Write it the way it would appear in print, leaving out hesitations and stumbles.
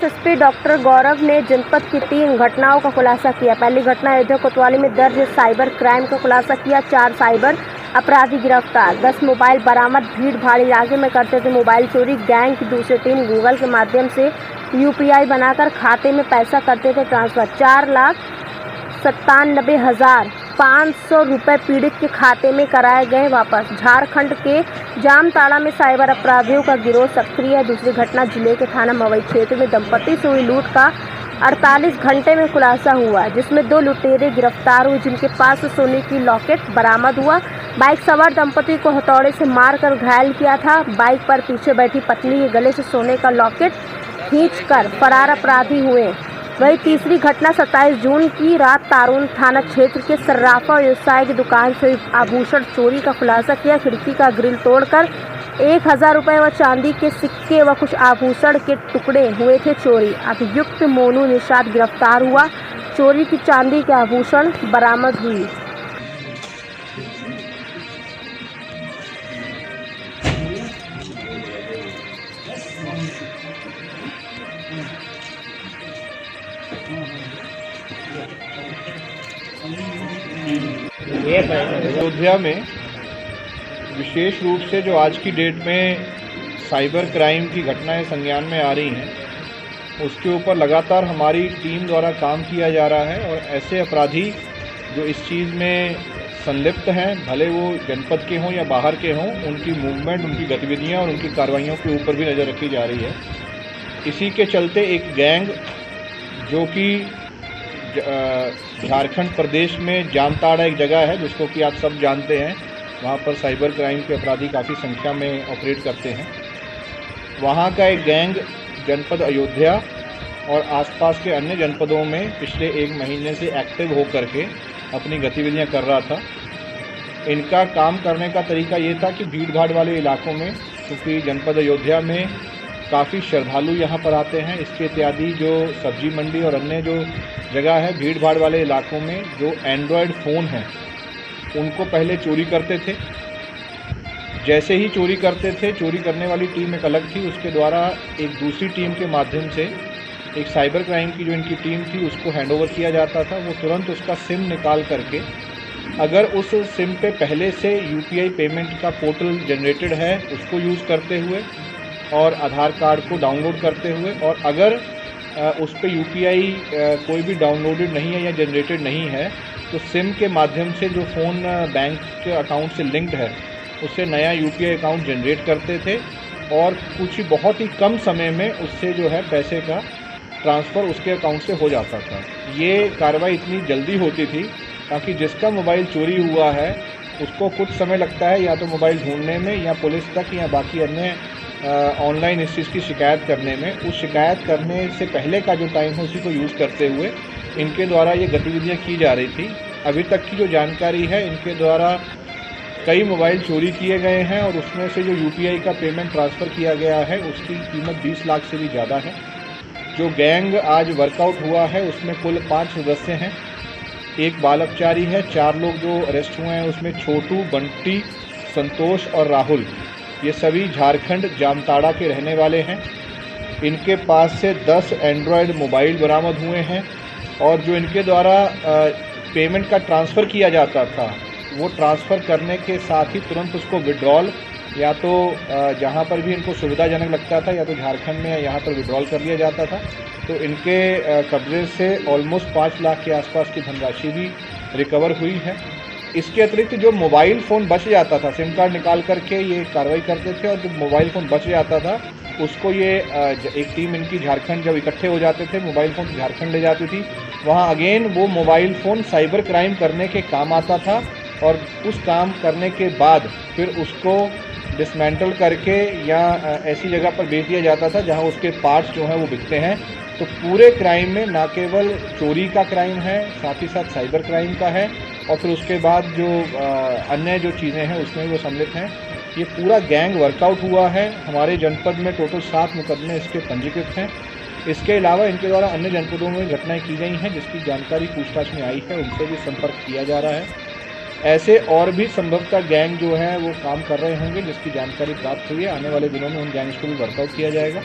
SSP doctor गौरव ने जनपद की 3 घटनाओं का खुलासा किया। पहली घटना अयोध्या कोतवाली में दर्ज साइबर क्राइम का खुलासा किया। 4 साइबर अपराधी गिरफ्तार, 10 मोबाइल बरामद। भीड़ भाड़ इलाके में करते थे मोबाइल चोरी। गैंग की दूसरी टीम गूगल के माध्यम से यूपीआई बनाकर खाते में पैसा करते थे ट्रांसफर। 4,97,500 रुपये पीड़ित के खाते में कराए गए वापस। झारखंड के जामताड़ा में साइबर अपराधियों का गिरोह सक्रिय है। दूसरी घटना जिले के थाना मवई क्षेत्र में दंपति से हुई लूट का 48 घंटे में खुलासा हुआ, जिसमें 2 लुटेरे गिरफ्तार हुए जिनके पास से सोने की लॉकेट बरामद हुआ। बाइक सवार दंपति को हथौड़े से मारकर घायल किया था। बाइक पर पीछे बैठी पत्नी के गले से सोने का लॉकेट खींचकर फरार अपराधी हुए। वही तीसरी घटना 27 जून की रात तारून थाना क्षेत्र के सर्राफा व्यवसाय की दुकान से आभूषण चोरी का खुलासा किया। खिड़की का ग्रिल तोड़कर 1,000 रुपये व चांदी के सिक्के व कुछ आभूषण के टुकड़े हुए थे चोरी। अभियुक्त मोनू निषाद गिरफ्तार हुआ। चोरी की चांदी के आभूषण बरामद हुई। अयोध्या में विशेष रूप से जो आज की डेट में साइबर क्राइम की घटनाएं संज्ञान में आ रही हैं, उसके ऊपर लगातार हमारी टीम द्वारा काम किया जा रहा है। और ऐसे अपराधी जो इस चीज़ में संलिप्त हैं, भले वो जनपद के हों या बाहर के हों, उनकी मूवमेंट, उनकी गतिविधियां और उनकी कार्रवाइयों के ऊपर भी नज़र रखी जा रही है। इसी के चलते एक गैंग जो कि झारखंड प्रदेश में जामताड़ा एक जगह है जिसको कि आप सब जानते हैं, वहाँ पर साइबर क्राइम के अपराधी काफ़ी संख्या में ऑपरेट करते हैं। वहाँ का एक गैंग जनपद अयोध्या और आसपास के अन्य जनपदों में पिछले 1 महीने से एक्टिव होकर के अपनी गतिविधियाँ कर रहा था। इनका काम करने का तरीका ये था कि भीड़ भाड़ वाले इलाकों में, क्योंकि जनपद अयोध्या में काफ़ी श्रद्धालु यहाँ पर आते हैं, इसके इत्यादि जो सब्जी मंडी और अन्य जो जगह है भीड़ भाड़ वाले इलाकों में, जो एंड्रॉयड फ़ोन हैं उनको पहले चोरी करते थे। जैसे ही चोरी करते थे, चोरी करने वाली टीम एक अलग थी, उसके द्वारा एक दूसरी टीम के माध्यम से एक साइबर क्राइम की जो इनकी टीम थी उसको हैंडओवर किया जाता था। वो तुरंत उसका सिम निकाल करके, अगर उस सिम पे पहले से यूपीआई पेमेंट का पोर्टल जनरेटेड है उसको यूज़ करते हुए और आधार कार्ड को डाउनलोड करते हुए, और अगर उस पर यूपीआई कोई भी डाउनलोडेड नहीं है या जनरेटेड नहीं है तो सिम के माध्यम से जो फ़ोन बैंक के अकाउंट से लिंक्ड है उससे नया यूपीआई अकाउंट जनरेट करते थे और कुछ बहुत ही कम समय में उससे जो है पैसे का ट्रांसफ़र उसके अकाउंट से हो जाता था। ये कार्रवाई इतनी जल्दी होती थी ताकि जिसका मोबाइल चोरी हुआ है उसको कुछ समय लगता है या तो मोबाइल ढूंढने में या पुलिस तक या बाकी अन्य ऑनलाइन इस चीज़ की शिकायत करने में। उस शिकायत करने से पहले का जो टाइम है उसी को यूज़ करते हुए इनके द्वारा ये गतिविधियाँ की जा रही थी। अभी तक की जो जानकारी है, इनके द्वारा कई मोबाइल चोरी किए गए हैं और उसमें से जो यूपीआई का पेमेंट ट्रांसफ़र किया गया है उसकी कीमत 20 लाख से भी ज़्यादा है। जो गैंग आज वर्कआउट हुआ है उसमें कुल 5 सदस्य हैं, एक बाल अपचारी है। 4 लोग जो अरेस्ट हुए हैं उसमें छोटू, बंटी, संतोष और राहुल, ये सभी झारखंड जामताड़ा के रहने वाले हैं। इनके पास से 10 एंड्रॉयड मोबाइल बरामद हुए हैं और जो इनके द्वारा पेमेंट का ट्रांसफ़र किया जाता था वो ट्रांसफ़र करने के साथ ही तुरंत उसको विड्रॉल या तो जहाँ पर भी इनको सुविधाजनक लगता था या तो झारखंड में या यहाँ पर विड्रॉल कर लिया जाता था। तो इनके कब्जे से ऑलमोस्ट 5 लाख के आसपास की धनराशि भी रिकवर हुई है। इसके अतिरिक्त जो मोबाइल फ़ोन बच जाता था, सिम कार्ड निकाल करके ये कार्रवाई करते थे और जो मोबाइल फ़ोन बच जाता था उसको ये एक टीम इनकी झारखंड जब इकट्ठे हो जाते थे मोबाइल फ़ोन झारखंड ले जाती थी। वहाँ अगेन वो मोबाइल फ़ोन साइबर क्राइम करने के काम आता था और उस काम करने के बाद फिर उसको डिसमेंटल करके या ऐसी जगह पर बेच दिया जाता था जहाँ उसके पार्ट्स जो हैं वो बिकते हैं। तो पूरे क्राइम में ना केवल चोरी का क्राइम है, साथ ही साथ साइबर क्राइम का है और फिर उसके बाद जो अन्य जो चीज़ें हैं उसमें वो सम्मिलित हैं। ये पूरा गैंग वर्कआउट हुआ है। हमारे जनपद में टोटल 7 मुकदमे इसके पंजीकृत हैं। इसके अलावा इनके द्वारा अन्य जनपदों में घटनाएं की गई हैं जिसकी जानकारी पूछताछ में आई है, उनसे भी संपर्क किया जा रहा है। ऐसे और भी संभवतः गैंग जो है वो काम कर रहे होंगे जिसकी जानकारी प्राप्त हुई है। आने वाले दिनों में उन गैंग्स को भी वर्कआउट किया जाएगा।